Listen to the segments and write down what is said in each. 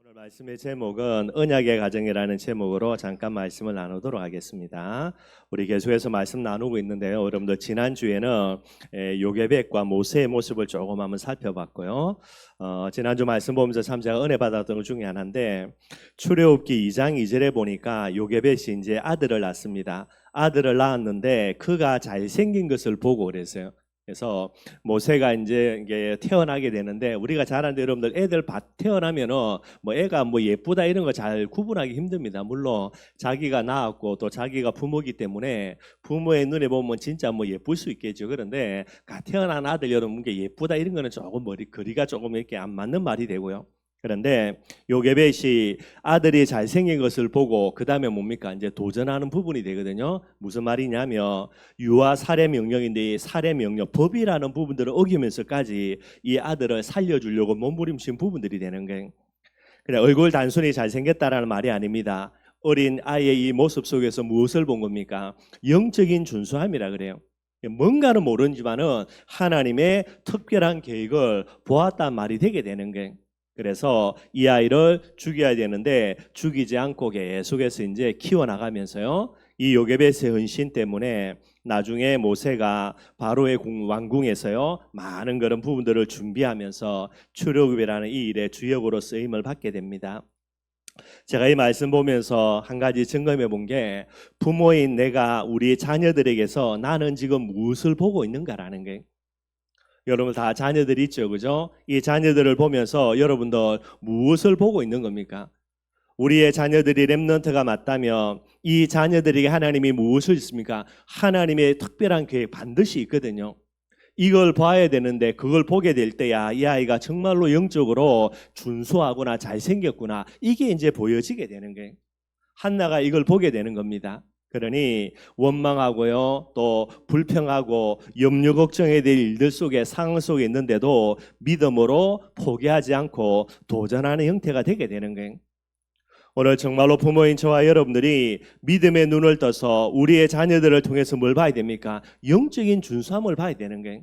오늘 말씀의 제목은 언약의 가정이라는 제목으로 잠깐 말씀을 나누도록 하겠습니다. 우리 계속해서 말씀 나누고 있는데요. 여러분들 지난주에는 요게벳과 모세의 모습을 조금 한번 살펴봤고요. 지난주 말씀 보면서 참 제가 은혜 받았던 것 중에 하나인데 출애굽기 2장 2절에 보니까 요게벳이 이제 아들을 낳습니다. 아들을 낳았는데 그가 잘생긴 것을 보고 그랬어요. 그래서 모세가 이제 이게 태어나게 되는데 우리가 잘 아는데 여러분들 애들 태어나면은 뭐 애가 뭐 예쁘다 이런 거 잘 구분하기 힘듭니다. 물론 자기가 낳았고 또 자기가 부모기 때문에 부모의 눈에 보면 진짜 뭐 예쁠 수 있겠죠. 그런데 태어난 아들 여러분 게 예쁘다 이런 거는 조금 거리가 조금 이렇게 안 맞는 말이 되고요. 그런데 요게벳이 아들이 잘생긴 것을 보고 그 다음에 뭡니까? 이제 도전하는 부분이 되거든요. 무슨 말이냐면 유아 살해 명령인데 이 살해 명령 법이라는 부분들을 어기면서까지 이 아들을 살려주려고 몸부림친 부분들이 되는 거예요. 그래 얼굴 단순히 잘생겼다라는 말이 아닙니다. 어린 아이의 이 모습 속에서 무엇을 본 겁니까? 영적인 준수함이라 그래요. 뭔가는 모르지만은 하나님의 특별한 계획을 보았단 말이 되게 되는 거예요. 그래서 이 아이를 죽여야 되는데 죽이지 않고 계속해서 이제 키워나가면서요. 이 요게벳의 헌신 때문에 나중에 모세가 바로의 왕궁에서요. 많은 그런 부분들을 준비하면서 출애굽이라는 이 일의 주역으로 쓰임을 받게 됩니다. 제가 이 말씀 보면서 한 가지 점검해 본 게 부모인 내가 우리 자녀들에게서 나는 지금 무엇을 보고 있는가라는 거예요. 여러분 다 자녀들이 있죠, 그죠? 이 자녀들을 보면서 여러분들 무엇을 보고 있는 겁니까? 우리의 자녀들이 렘넌트가 맞다면 이 자녀들에게 하나님이 무엇을 있습니까? 하나님의 특별한 계획 반드시 있거든요. 이걸 봐야 되는데 그걸 보게 될 때야 이 아이가 정말로 영적으로 준수하구나 잘생겼구나 이게 이제 보여지게 되는 거예요. 한나가 이걸 보게 되는 겁니다. 그러니 원망하고요 또 불평하고 염려 걱정해야 될 일들 속에 상황 속에 있는데도 믿음으로 포기하지 않고 도전하는 형태가 되게 되는 거예요. 오늘 정말로 부모인 저와 여러분들이 믿음의 눈을 떠서 우리의 자녀들을 통해서 뭘 봐야 됩니까? 영적인 준수함을 봐야 되는 거예요.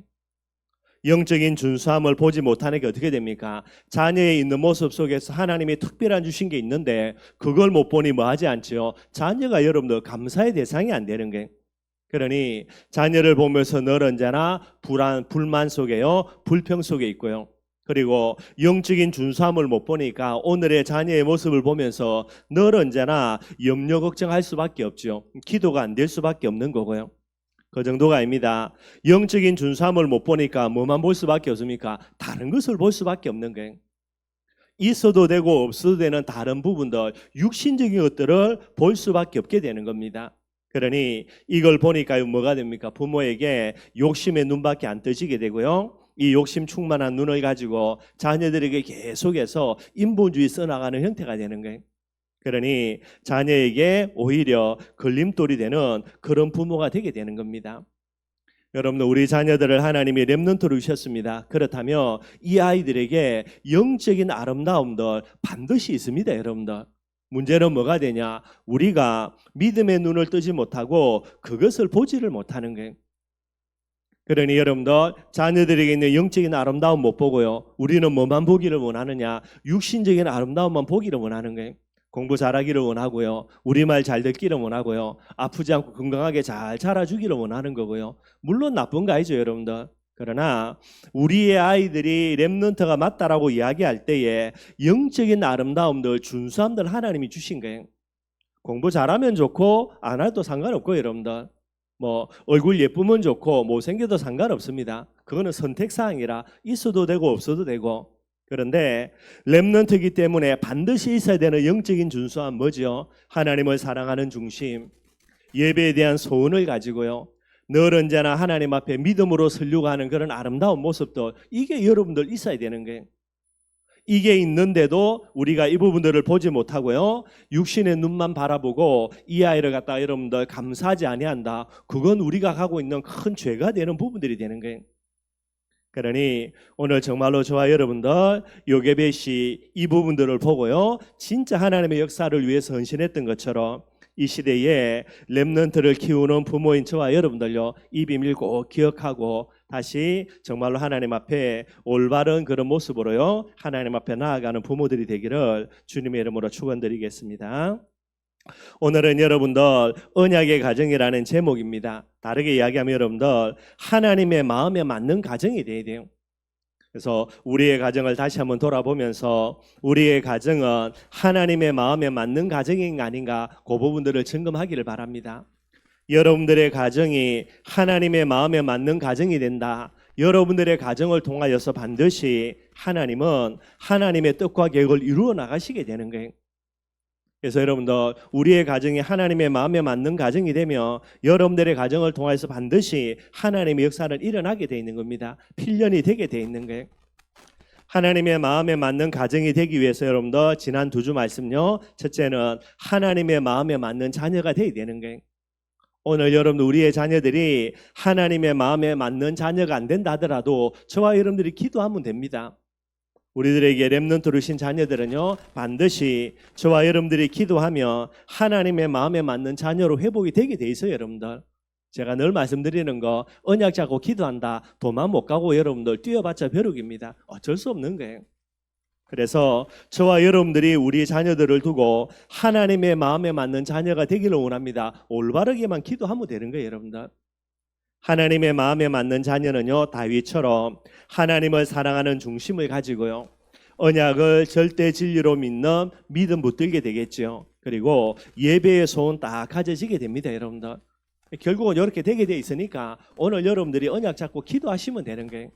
영적인 준수함을 보지 못하는 게 어떻게 됩니까? 자녀의 있는 모습 속에서 하나님이 특별한 주신 게 있는데 그걸 못 보니 뭐 하지 않죠? 자녀가 여러분들 감사의 대상이 안 되는 거예요. 그러니 자녀를 보면서 늘 언제나 불만 속에요. 불평 속에 있고요. 그리고 영적인 준수함을 못 보니까 오늘의 자녀의 모습을 보면서 늘 언제나 염려 걱정할 수밖에 없죠. 기도가 안 될 수밖에 없는 거고요. 그 정도가 아닙니다. 영적인 준수함을 못 보니까 뭐만 볼 수밖에 없습니까? 다른 것을 볼 수밖에 없는 거예요. 있어도 되고 없어도 되는 다른 부분들, 육신적인 것들을 볼 수밖에 없게 되는 겁니다. 그러니 이걸 보니까 뭐가 됩니까? 부모에게 욕심의 눈밖에 안 떠지게 되고요. 이 욕심 충만한 눈을 가지고 자녀들에게 계속해서 인본주의 써나가는 형태가 되는 거예요. 그러니 자녀에게 오히려 걸림돌이 되는 그런 부모가 되게 되는 겁니다. 여러분들 우리 자녀들을 하나님이 렘넌트로 주셨습니다. 그렇다면 이 아이들에게 영적인 아름다움들 반드시 있습니다. 여러분들 문제는 뭐가 되냐? 우리가 믿음의 눈을 뜨지 못하고 그것을 보지를 못하는 거예요. 그러니 여러분들 자녀들에게 있는 영적인 아름다움 못 보고요. 우리는 뭐만 보기를 원하느냐? 육신적인 아름다움만 보기를 원하는 거예요. 공부 잘하기를 원하고요. 우리말 잘 듣기를 원하고요. 아프지 않고 건강하게 잘 자라주기를 원하는 거고요. 물론 나쁜 거 아니죠, 여러분들. 그러나 우리의 아이들이 렘넌트가 맞다라고 이야기할 때에 영적인 아름다움들, 준수함들 하나님이 주신 거예요. 공부 잘하면 좋고 안 해도 상관없고 여러분들. 뭐 얼굴 예쁘면 좋고 못생겨도 상관없습니다. 그거는 선택사항이라 있어도 되고 없어도 되고. 그런데 렘넌트이기 때문에 반드시 있어야 되는 영적인 준수함 뭐죠? 하나님을 사랑하는 중심, 예배에 대한 소원을 가지고요. 늘 언제나 하나님 앞에 믿음으로 서려고 하는 그런 아름다운 모습도 이게 여러분들 있어야 되는 거예요. 이게 있는데도 우리가 이 부분들을 보지 못하고요. 육신의 눈만 바라보고 이 아이를 갖다가 여러분들 감사하지 아니한다. 그건 우리가 가고 있는 큰 죄가 되는 부분들이 되는 거예요. 그러니 오늘 정말로 저와 여러분들 요게벳이 이 부분들을 보고요. 진짜 하나님의 역사를 위해서 헌신했던 것처럼 이 시대에 렘넌트를 키우는 부모인 저와 여러분들요. 이 비밀 꼭 기억하고 다시 정말로 하나님 앞에 올바른 그런 모습으로요 하나님 앞에 나아가는 부모들이 되기를 주님의 이름으로 축원드리겠습니다. 오늘은 여러분들 언약의 가정이라는 제목입니다. 다르게 이야기하면 여러분들 하나님의 마음에 맞는 가정이 돼야 돼요. 그래서 우리의 가정을 다시 한번 돌아보면서 우리의 가정은 하나님의 마음에 맞는 가정인가 아닌가 그 부분들을 점검하기를 바랍니다. 여러분들의 가정이 하나님의 마음에 맞는 가정이 된다. 여러분들의 가정을 통하여서 반드시 하나님은 하나님의 뜻과 계획을 이루어 나가시게 되는 거예요. 그래서 여러분들 우리의 가정이 하나님의 마음에 맞는 가정이 되면 여러분들의 가정을 통해서 반드시 하나님의 역사는 일어나게 되어 있는 겁니다. 필연이 되게 되어 있는 거예요. 하나님의 마음에 맞는 가정이 되기 위해서 여러분들 지난 2주 말씀요. 첫째는 하나님의 마음에 맞는 자녀가 되어야 되는 거예요. 오늘 여러분들 우리의 자녀들이 하나님의 마음에 맞는 자녀가 안 된다 하더라도 저와 여러분들이 기도하면 됩니다. 우리들에게 렘넌트로 오신 자녀들은요 반드시 저와 여러분들이 기도하면 하나님의 마음에 맞는 자녀로 회복이 되게 돼 있어요. 여러분들 제가 늘 말씀드리는 거 언약 잡고 기도한다 도망 못 가고 여러분들 뛰어봤자 벼룩입니다. 어쩔 수 없는 거예요. 그래서 저와 여러분들이 우리 자녀들을 두고 하나님의 마음에 맞는 자녀가 되기를 원합니다. 올바르게만 기도하면 되는 거예요. 여러분들 하나님의 마음에 맞는 자녀는요 다윗처럼 하나님을 사랑하는 중심을 가지고요 언약을 절대 진리로 믿는 믿음 붙들게 되겠죠. 그리고 예배의 소원 딱 가져지게 됩니다. 여러분들 결국은 이렇게 되게 돼 있으니까 오늘 여러분들이 언약 잡고 기도하시면 되는 거예요.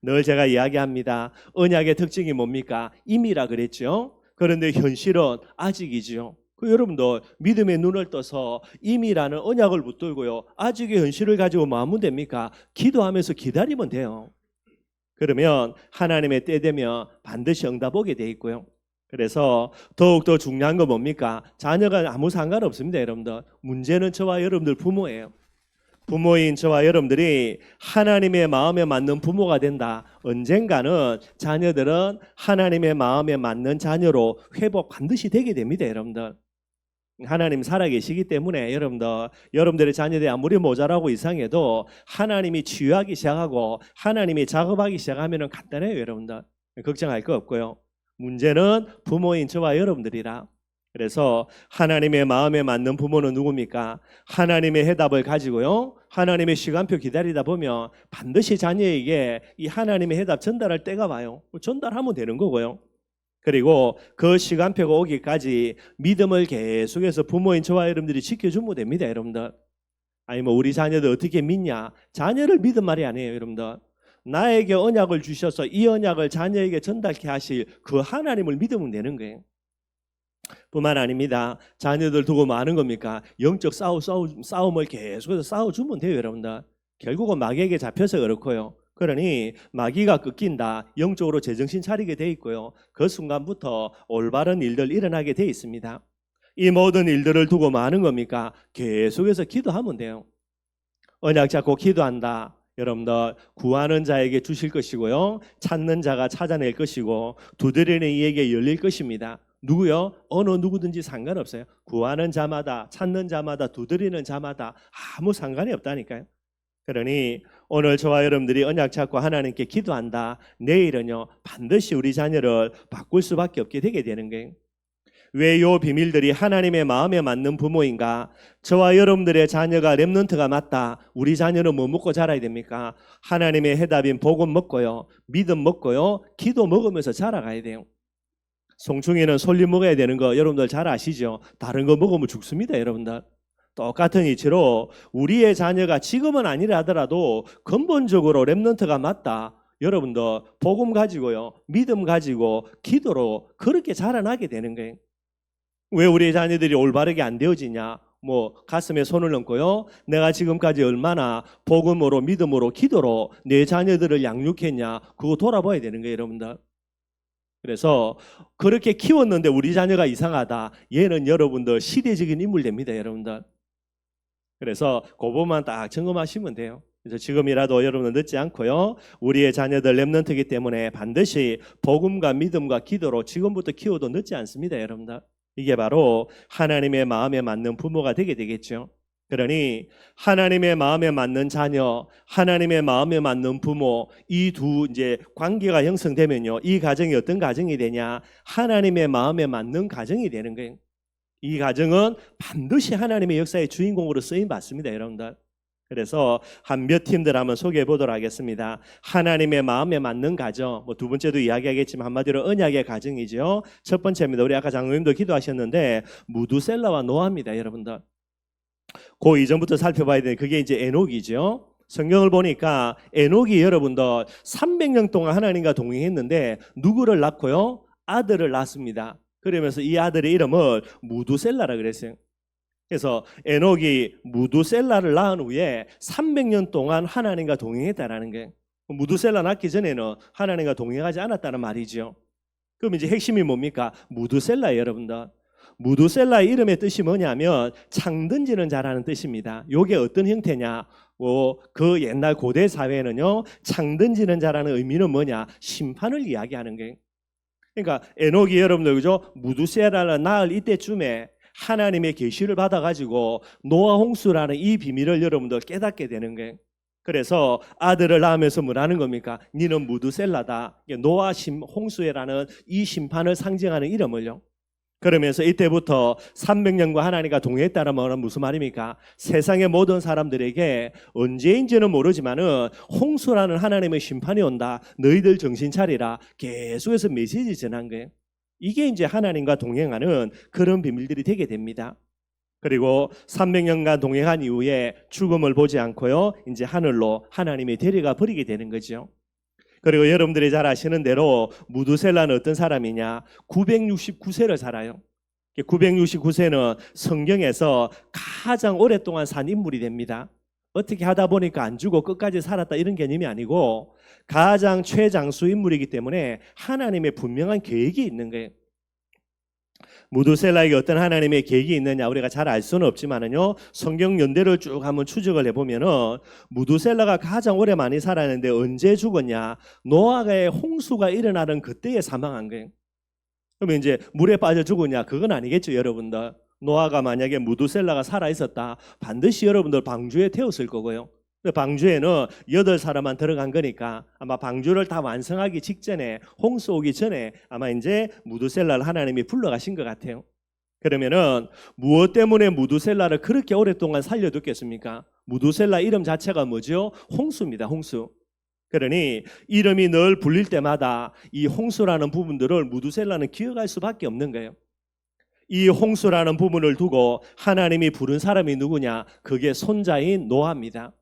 늘 제가 이야기합니다. 언약의 특징이 뭡니까? 임이라 그랬죠. 그런데 현실은 아직이지요. 여러분도 믿음의 눈을 떠서 임이라는 언약을 붙들고요 아직의 현실을 가지고 마음은 됩니까? 기도하면서 기다리면 돼요. 그러면 하나님의 때 되면 반드시 응답 오게 돼 있고요. 그래서 더욱더 중요한 건 뭡니까? 자녀가 아무 상관없습니다. 여러분들 문제는 저와 여러분들 부모예요. 부모인 저와 여러분들이 하나님의 마음에 맞는 부모가 된다. 언젠가는 자녀들은 하나님의 마음에 맞는 자녀로 회복 반드시 되게 됩니다. 여러분들 하나님 살아계시기 때문에 여러분들의 자녀들이 아무리 모자라고 이상해도 하나님이 치유하기 시작하고 하나님이 작업하기 시작하면 간단해요. 여러분들 걱정할 거 없고요. 문제는 부모인 저와 여러분들이라. 그래서 하나님의 마음에 맞는 부모는 누굽니까? 하나님의 해답을 가지고요 하나님의 시간표 기다리다 보면 반드시 자녀에게 이 하나님의 해답 전달할 때가 와요. 전달하면 되는 거고요. 그리고 그 시간표가 오기까지 믿음을 계속해서 부모인 저와 여러분들이 지켜주면 됩니다. 여러분들 아니 우리 자녀들 어떻게 믿냐? 자녀를 믿은 말이 아니에요. 여러분들 나에게 언약을 주셔서 이 언약을 자녀에게 전달케 하실 그 하나님을 믿으면 되는 거예요. 뿐만 아닙니다. 자녀들 두고 뭐 하는 겁니까? 영적 싸움을 계속해서 싸워주면 돼요. 여러분들 결국은 마귀에게 잡혀서 그렇고요. 그러니 마귀가 꺾인다. 영적으로 제정신 차리게 돼 있고요. 그 순간부터 올바른 일들 일어나게 돼 있습니다. 이 모든 일들을 두고 뭐 하는 겁니까? 계속해서 기도하면 돼요. 언약 잡고 기도한다. 여러분들 구하는 자에게 주실 것이고요. 찾는 자가 찾아낼 것이고 두드리는 이에게 열릴 것입니다. 누구요? 어느 누구든지 상관없어요. 구하는 자마다 찾는 자마다 두드리는 자마다 아무 상관이 없다니까요. 그러니 오늘 저와 여러분들이 언약 잡고 하나님께 기도한다. 내일은요 반드시 우리 자녀를 바꿀 수밖에 없게 되게 되는 거예요. 왜 이 비밀들이 하나님의 마음에 맞는 부모인가? 저와 여러분들의 자녀가 렘넌트가 맞다. 우리 자녀는 뭐 먹고 자라야 됩니까? 하나님의 해답인 복음 먹고요 믿음 먹고요 기도 먹으면서 자라가야 돼요. 송충이는 솔잎 먹어야 되는 거 여러분들 잘 아시죠? 다른 거 먹으면 죽습니다. 여러분들 똑같은 이치로 우리의 자녀가 지금은 아니라 하더라도 근본적으로 렘넌트가 맞다. 여러분들 복음 가지고요 믿음 가지고 기도로 그렇게 자라나게 되는 거예요. 왜 우리 자녀들이 올바르게 안 되어지냐? 뭐 가슴에 손을 얹고요 내가 지금까지 얼마나 복음으로 믿음으로 기도로 내 자녀들을 양육했냐? 그거 돌아봐야 되는 거예요. 여러분들 그래서 그렇게 키웠는데 우리 자녀가 이상하다. 얘는 여러분들 시대적인 인물 됩니다. 여러분들 그래서 그것만 딱 점검하시면 돼요. 그래서 지금이라도 여러분은 늦지 않고요 우리의 자녀들 렘넌트이기 때문에 반드시 복음과 믿음과 기도로 지금부터 키워도 늦지 않습니다. 여러분들 이게 바로 하나님의 마음에 맞는 부모가 되게 되겠죠. 그러니 하나님의 마음에 맞는 자녀, 하나님의 마음에 맞는 부모, 이 두 이제 관계가 형성되면요, 이 가정이 어떤 가정이 되냐? 하나님의 마음에 맞는 가정이 되는 거예요. 이 가정은 반드시 하나님의 역사의 주인공으로 쓰임 받습니다, 여러분들. 그래서 한 몇 팀들 한번 소개해 보도록 하겠습니다. 하나님의 마음에 맞는 가정, 뭐 두 번째도 이야기하겠지만 한마디로 언약의 가정이죠. 첫 번째입니다. 우리 아까 장로님도 기도하셨는데 무두셀라와 노아입니다, 여러분들. 그 이전부터 살펴봐야 되는 그게 이제 에녹이죠. 성경을 보니까 에녹이 여러분들 300년 동안 하나님과 동행했는데 누구를 낳고요? 아들을 낳습니다. 그러면서 이 아들의 이름을 무두셀라라 그랬어요. 그래서 에녹이 무두셀라를 낳은 후에 300년 동안 하나님과 동행했다라는 게, 무두셀라 낳기 전에는 하나님과 동행하지 않았다는 말이죠. 그럼 이제 핵심이 뭡니까? 무두셀라, 여러분들. 무두셀라의 이름의 뜻이 뭐냐면 창던지는 자라는 뜻입니다. 이게 어떤 형태냐? 그 옛날 고대 사회에는요, 창던지는 자라는 의미는 뭐냐? 심판을 이야기하는 게. 그러니까 에녹이 여러분들 그죠? 무두셀라를 낳을 이때쯤에 하나님의 계시를 받아가지고 노아 홍수라는 이 비밀을 여러분들 깨닫게 되는 거예요. 그래서 아들을 낳으면서 뭐라는 겁니까? 니는 무두셀라다. 노아 홍수라는 이 심판을 상징하는 이름을요. 그러면서 이때부터 300년과 하나님과 동행했다는 말은 무슨 말입니까? 세상의 모든 사람들에게 언제인지는 모르지만은 홍수라는 하나님의 심판이 온다. 너희들 정신 차리라. 계속해서 메시지 전한 거예요. 이게 이제 하나님과 동행하는 그런 비밀들이 되게 됩니다. 그리고 300년간 동행한 이후에 죽음을 보지 않고요, 이제 하늘로 하나님이 데려가 버리게 되는 거죠. 그리고 여러분들이 잘 아시는 대로 무두셀라는 어떤 사람이냐? 969세를 살아요. 969세는 성경에서 가장 오랫동안 산 인물이 됩니다. 어떻게 하다 보니까 안 죽고 끝까지 살았다 이런 개념이 아니고 가장 최장수 인물이기 때문에 하나님의 분명한 계획이 있는 거예요. 무두셀라에게 어떤 하나님의 계획이 있느냐 우리가 잘 알 수는 없지만은요, 성경 연대를 쭉 한번 추적을 해보면은 무두셀라가 가장 오래 많이 살았는데 언제 죽었냐? 노아의 홍수가 일어나는 그때에 사망한 거예요. 그러면 이제 물에 빠져 죽었냐? 그건 아니겠죠, 여러분들. 노아가 만약에 무두셀라가 살아 있었다, 반드시 여러분들 방주에 태웠을 거고요. 방주에는 8사람만 들어간 거니까 아마 방주를 다 완성하기 직전에, 홍수 오기 전에 아마 이제 무두셀라를 하나님이 불러가신 것 같아요. 그러면은 무엇 때문에 무두셀라를 그렇게 오랫동안 살려뒀겠습니까? 무두셀라 이름 자체가 뭐죠? 홍수입니다, 홍수. 그러니 이름이 늘 불릴 때마다 이 홍수라는 부분들을 무두셀라는 기억할 수밖에 없는 거예요. 이 홍수라는 부분을 두고 하나님이 부른 사람이 누구냐? 그게 손자인 노아입니다.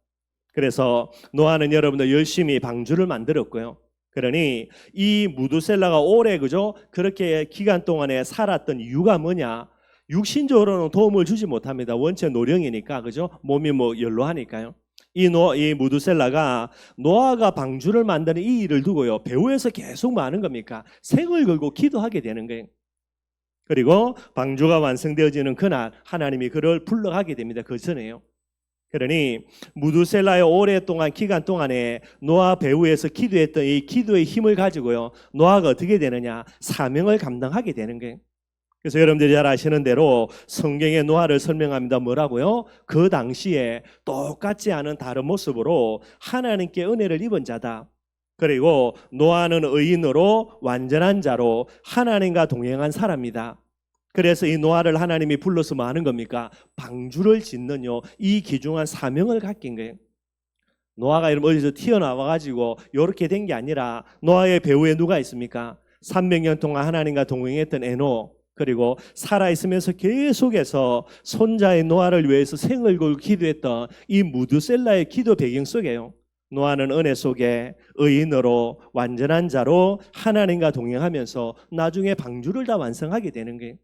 그래서 노아는 여러분들 열심히 방주를 만들었고요. 그러니 이 무두셀라가 오래 그죠? 그렇게 기간 동안에 살았던 이유가 뭐냐? 육신적으로는 도움을 주지 못합니다. 원체 노령이니까 그죠? 몸이 뭐 연로하니까요. 이 무두셀라가 노아가 방주를 만드는 이 일을 두고요, 배후에서 계속 뭐 하는 겁니까? 생을 걸고 기도하게 되는 거예요. 그리고 방주가 완성되어지는 그날 하나님이 그를 불러가게 됩니다. 그 전에요. 그러니 무두셀라의 오랫동안 기간 동안에 노아 배후에서 기도했던 이 기도의 힘을 가지고요, 노아가 어떻게 되느냐? 사명을 감당하게 되는 거예요. 그래서 여러분들이 잘 아시는 대로 성경의 노아를 설명합니다. 뭐라고요? 그 당시에 똑같지 않은 다른 모습으로 하나님께 은혜를 입은 자다. 그리고 노아는 의인으로 완전한 자로 하나님과 동행한 사람이다. 그래서 이 노아를 하나님이 불러서 뭐 하는 겁니까? 방주를 짓는요, 이 귀중한 사명을 갖긴 거예요. 노아가 이런 어디서 튀어나와가지고 이렇게 된 게 아니라 노아의 배후에 누가 있습니까? 300년 동안 하나님과 동행했던 에녹, 그리고 살아있으면서 계속해서 손자의 노아를 위해서 생을 걸고 기도했던 이 무두셀라의 기도 배경 속에요, 노아는 은혜 속에 의인으로 완전한 자로 하나님과 동행하면서 나중에 방주를 다 완성하게 되는 거예요.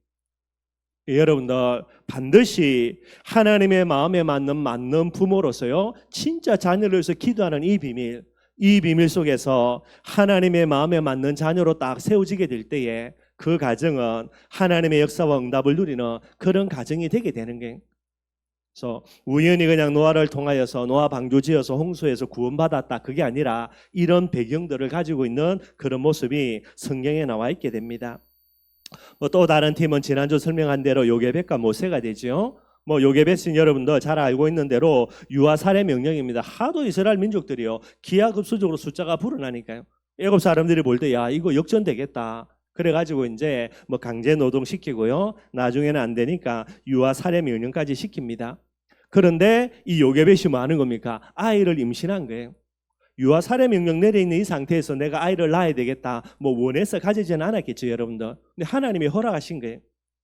여러분들 반드시 하나님의 마음에 맞는 부모로서요, 진짜 자녀를 위해서 기도하는 이 비밀 속에서 하나님의 마음에 맞는 자녀로 딱 세워지게 될 때에 그 가정은 하나님의 역사와 응답을 누리는 그런 가정이 되게 되는 거예요. 그래서 우연히 그냥 노아를 통하여서 노아 방주 지어서 홍수에서 구원받았다, 그게 아니라 이런 배경들을 가지고 있는 그런 모습이 성경에 나와 있게 됩니다. 또 다른 팀은 지난주 설명한 대로 요게벳과 모세가 되죠. 뭐 요게벳은 여러분들 잘 알고 있는 대로 유아 살해 명령입니다. 하도 이스라엘 민족들이요 기하급수적으로 숫자가 불어나니까요. 애굽 사람들이 볼 때 야 이거 역전되겠다. 그래가지고 이제 뭐 강제 노동 시키고요. 나중에는 안 되니까 유아 살해 명령까지 시킵니다. 그런데 이 요게벳이 뭐 하는 겁니까? 아이를 임신한 거예요. 유아 살해 명령 내려 있는 이 상태에서 내가 아이를 낳아야 되겠다. 뭐 원해서 가지지는 않았겠죠, 여러분들. 근데 하나님이 허락하신 거예요.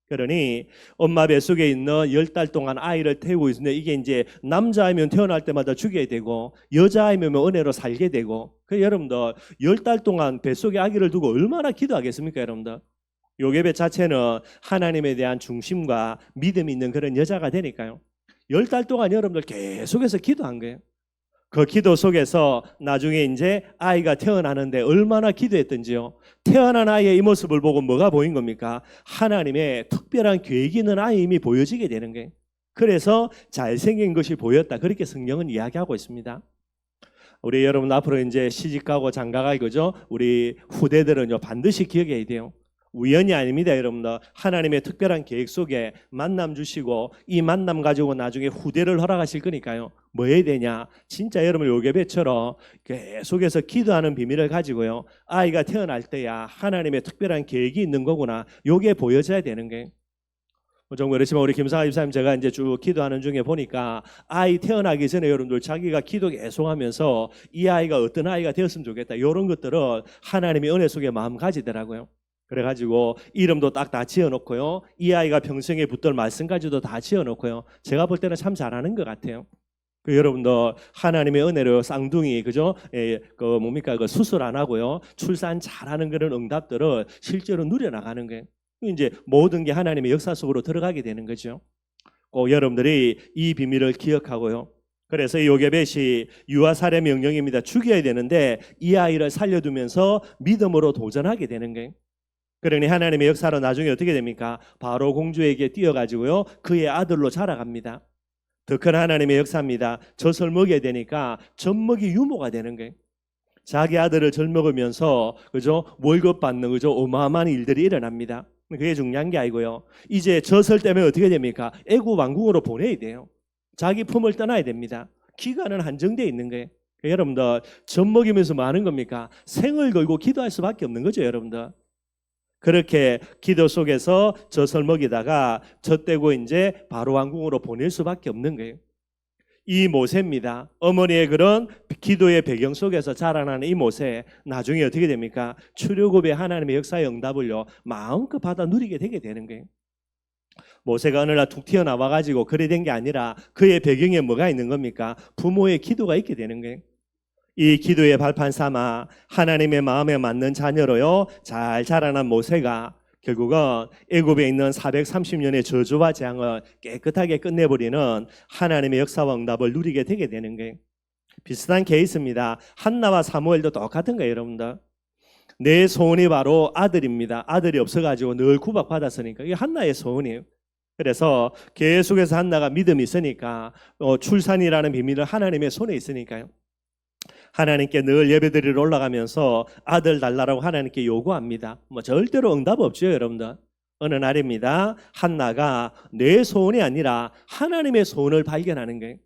그러니 엄마 뱃속에 있는 10달 동안 아이를 태우고 있는데 이게 이제 남자아이면 태어날 때마다 죽여야 되고 여자아이면 은혜로 살게 되고 그 여러분들 10달 동안 뱃속에 아기를 두고 얼마나 기도하겠습니까, 여러분들? 요게벳 자체는 하나님에 대한 중심과 믿음이 있는 그런 여자가 되니까요. 10달 동안 여러분들 계속해서 기도한 거예요. 그 기도 속에서 나중에 이제 아이가 태어나는데 얼마나 기도했던지요. 태어난 아이의 이 모습을 보고 뭐가 보인 겁니까? 하나님의 특별한 계획이 있는 아이임이 보여지게 되는 거예요. 그래서 잘생긴 것이 보였다. 그렇게 성경은 이야기하고 있습니다. 우리 여러분 앞으로 이제 시집가고 장가갈 거죠. 우리 후대들은요 반드시 기억해야 돼요. 우연이 아닙니다, 여러분들. 하나님의 특별한 계획 속에 만남 주시고 이 만남 가지고 나중에 후대를 허락하실 거니까요. 뭐 해야 되냐? 진짜 여러분 요게벳처럼 계속해서 기도하는 비밀을 가지고요. 아이가 태어날 때야 하나님의 특별한 계획이 있는 거구나. 요게 보여져야 되는 거예요. 좀 그렇지만 우리 김상아 집사님 제가 이제 쭉 기도하는 중에 보니까 아이 태어나기 전에 여러분들 자기가 기도 계속하면서 이 아이가 어떤 아이가 되었으면 좋겠다. 이런 것들을 하나님의 은혜 속에 마음 가지더라고요. 그래가지고 이름도 딱 다 지어놓고요. 이 아이가 평생에 붙들 말씀까지도 다 지어놓고요. 제가 볼 때는 참 잘하는 것 같아요. 그 여러분들 하나님의 은혜로 쌍둥이 그죠? 그 뭡니까 그 수술 안 하고요. 출산 잘하는 그런 응답들을 실제로 누려나가는 거예요. 이제 모든 게 하나님의 역사 속으로 들어가게 되는 거죠. 꼭 여러분들이 이 비밀을 기억하고요. 그래서 이 요게벳이 유아 살해 명령입니다. 죽여야 되는데 이 아이를 살려두면서 믿음으로 도전하게 되는 거예요. 그러니 하나님의 역사로 나중에 어떻게 됩니까? 바로 공주에게 뛰어가지고요. 그의 아들로 자라갑니다. 더 큰 하나님의 역사입니다. 젖을 먹여야 되니까 젖먹이 유모가 되는 거예요. 자기 아들을 젖 먹으면서 그죠? 월급 받는 그죠? 어마어마한 일들이 일어납니다. 그게 중요한 게 아니고요. 이제 젖을 때문에 어떻게 됩니까? 애굽 왕궁으로 보내야 돼요. 자기 품을 떠나야 됩니다. 기간은 한정되어 있는 거예요. 여러분들 젖 먹이면서 뭐 하는 겁니까? 생을 걸고 기도할 수밖에 없는 거죠, 여러분들. 그렇게 기도 속에서 젖을 먹이다가 젖대고 이제 바로 왕궁으로 보낼 수밖에 없는 거예요. 이 모세입니다. 어머니의 그런 기도의 배경 속에서 자라나는 이 모세 나중에 어떻게 됩니까? 출애굽의 하나님의 역사의 응답을요 마음껏 받아 누리게 되게 되는 거예요. 모세가 어느 날 툭 튀어나와 가지고 그래 된 게 아니라 그의 배경에 뭐가 있는 겁니까? 부모의 기도가 있게 되는 거예요. 이 기도의 발판 삼아 하나님의 마음에 맞는 자녀로요 잘 자라난 모세가 결국은 애굽에 있는 430년의 저주와 재앙을 깨끗하게 끝내버리는 하나님의 역사와 응답을 누리게 되게 되는 거예요. 비슷한 케이스입니다. 한나와 사무엘도 똑같은 거예요, 여러분들. 내 소원이 바로 아들입니다. 아들이 없어가지고 늘 구박받았으니까 이게 한나의 소원이에요. 그래서 계속해서 한나가 믿음이 있으니까 출산이라는 비밀은 하나님의 손에 있으니까요. 하나님께 늘 예배드리러 올라가면서 아들 달라고 하나님께 요구합니다. 뭐 절대로 응답 없죠, 여러분들. 어느 날입니다. 한나가 내 소원이 아니라 하나님의 소원을 발견하는 거예요.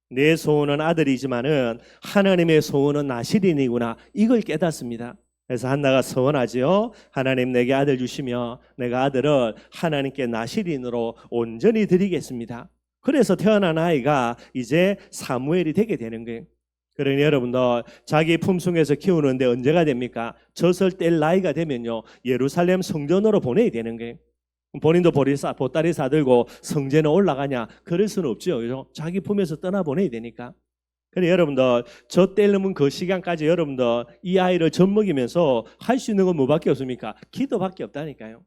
내 소원은 아들이지만은 하나님의 소원은 나실인이구나. 이걸 깨닫습니다. 그래서 한나가 서원하지요. 하나님 내게 아들 주시며 내가 아들을 하나님께 나실인으로 온전히 드리겠습니다. 그래서 태어난 아이가 이제 사무엘이 되게 되는 거예요. 그러니 여러분들 자기 품속에서 키우는데 언제가 됩니까? 젖을 뗄 나이가 되면요 예루살렘 성전으로 보내야 되는 거예요. 본인도 보따리 사들고 성전에 올라가냐? 그럴 수는 없죠. 그죠? 자기 품에서 떠나보내야 되니까. 그래 여러분들 젖 떼려면 그 시간까지 여러분들 이 아이를 젖 먹이면서 할 수 있는 건 뭐밖에 없습니까? 기도밖에 없다니까요.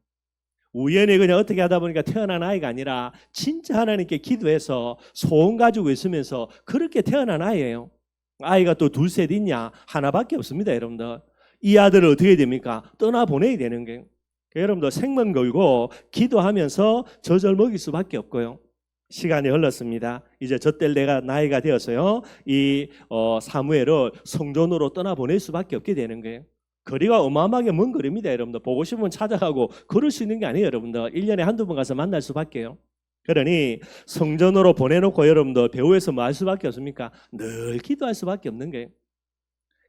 우연히 그냥 어떻게 하다 보니까 태어난 아이가 아니라 진짜 하나님께 기도해서 소원 가지고 있으면서 그렇게 태어난 아이예요. 아이가 또 둘셋 있냐? 하나밖에 없습니다, 여러분들. 이 아들을 어떻게 됩니까? 떠나보내야 되는 거예요. 여러분들 생명 걸고 기도하면서 젖을 먹일 수밖에 없고요. 시간이 흘렀습니다. 이제 젖될 내가 나이가 되어서요. 이 사무엘을 성전으로 떠나보낼 수밖에 없게 되는 거예요. 거리가 어마어마하게 먼 거리입니다, 여러분들. 보고 싶으면 찾아가고 그럴 수 있는 게 아니에요, 여러분들. 1년에 한두 번 가서 만날 수밖에요. 그러니 성전으로 보내놓고 여러분들 배후에서 뭐 할 수밖에 없습니까? 늘 기도할 수밖에 없는 거예요.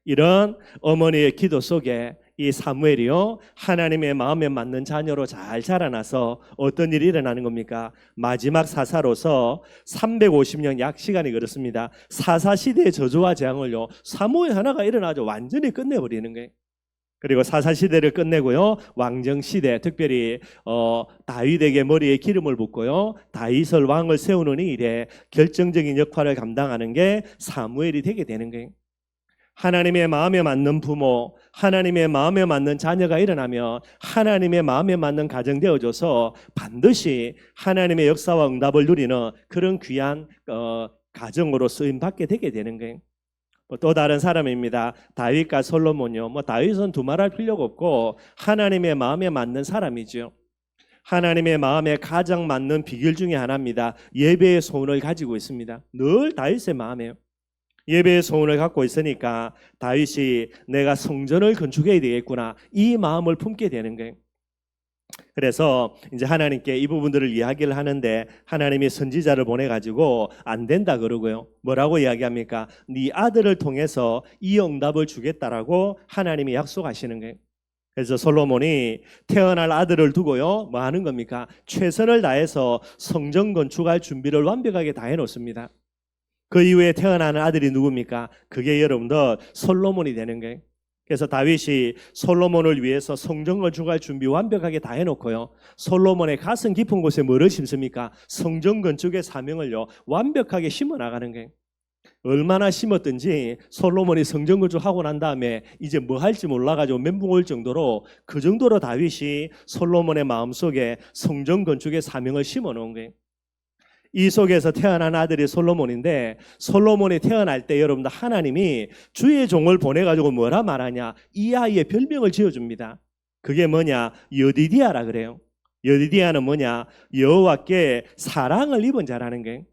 이런 어머니의 기도 속에 이 사무엘이요, 하나님의 마음에 맞는 자녀로 잘 자라나서 어떤 일이 일어나는 겁니까? 마지막 사사로서 350년 약 시간이 그렇습니다. 사사시대의 저주와 재앙을요, 사무엘 하나가 일어나죠. 완전히 끝내버리는 거예요. 그리고 사사시대를 끝내고요, 왕정시대, 특별히 다윗에게 머리에 기름을 붓고요, 다윗을 왕을 세우는 일에 결정적인 역할을 감당하는 게 사무엘이 되게 되는 거예요. 하나님의 마음에 맞는 부모, 하나님의 마음에 맞는 자녀가 일어나면 하나님의 마음에 맞는 가정 되어줘서 반드시 하나님의 역사와 응답을 누리는 그런 귀한 가정으로 쓰임받게 되게 되는 거예요. 또 다른 사람입니다. 다윗과 솔로몬요. 다윗은 두말할 필요가 없고 하나님의 마음에 맞는 사람이죠. 하나님의 마음에 가장 맞는 비결 중에 하나입니다. 예배의 소원을 가지고 있습니다. 늘 다윗의 마음에요. 예배의 소원을 갖고 있으니까 다윗이 내가 성전을 건축해야 되겠구나, 이 마음을 품게 되는 거예요. 그래서 이제 하나님께 이 부분들을 이야기를 하는데 하나님이 선지자를 보내가지고 안 된다 그러고요. 뭐라고 이야기합니까? 네 아들을 통해서 이 응답을 주겠다라고 하나님이 약속하시는 거예요. 그래서 솔로몬이 태어날 아들을 두고요, 뭐 하는 겁니까? 최선을 다해서 성전 건축할 준비를 완벽하게 다 해놓습니다. 그 이후에 태어나는 아들이 누굽니까? 그게 여러분들 솔로몬이 되는 거예요. 그래서 다윗이 솔로몬을 위해서 성전 건축할 준비 완벽하게 다 해놓고요, 솔로몬의 가슴 깊은 곳에 뭐를 심습니까? 성전 건축의 사명을요 완벽하게 심어 나가는 거예요. 얼마나 심었든지 솔로몬이 성전 건축하고 난 다음에 이제 뭐 할지 몰라가지고 멘붕 올 정도로, 그 정도로 다윗이 솔로몬의 마음속에 성전 건축의 사명을 심어 놓은 거예요. 이 속에서 태어난 아들이 솔로몬인데, 솔로몬이 태어날 때 여러분들 하나님이 주의 종을 보내가지고 뭐라 말하냐? 이 아이의 별명을 지어줍니다. 그게 뭐냐? 여디디아라 그래요. 여디디아는 뭐냐? 여호와께 사랑을 입은 자라는 거예요.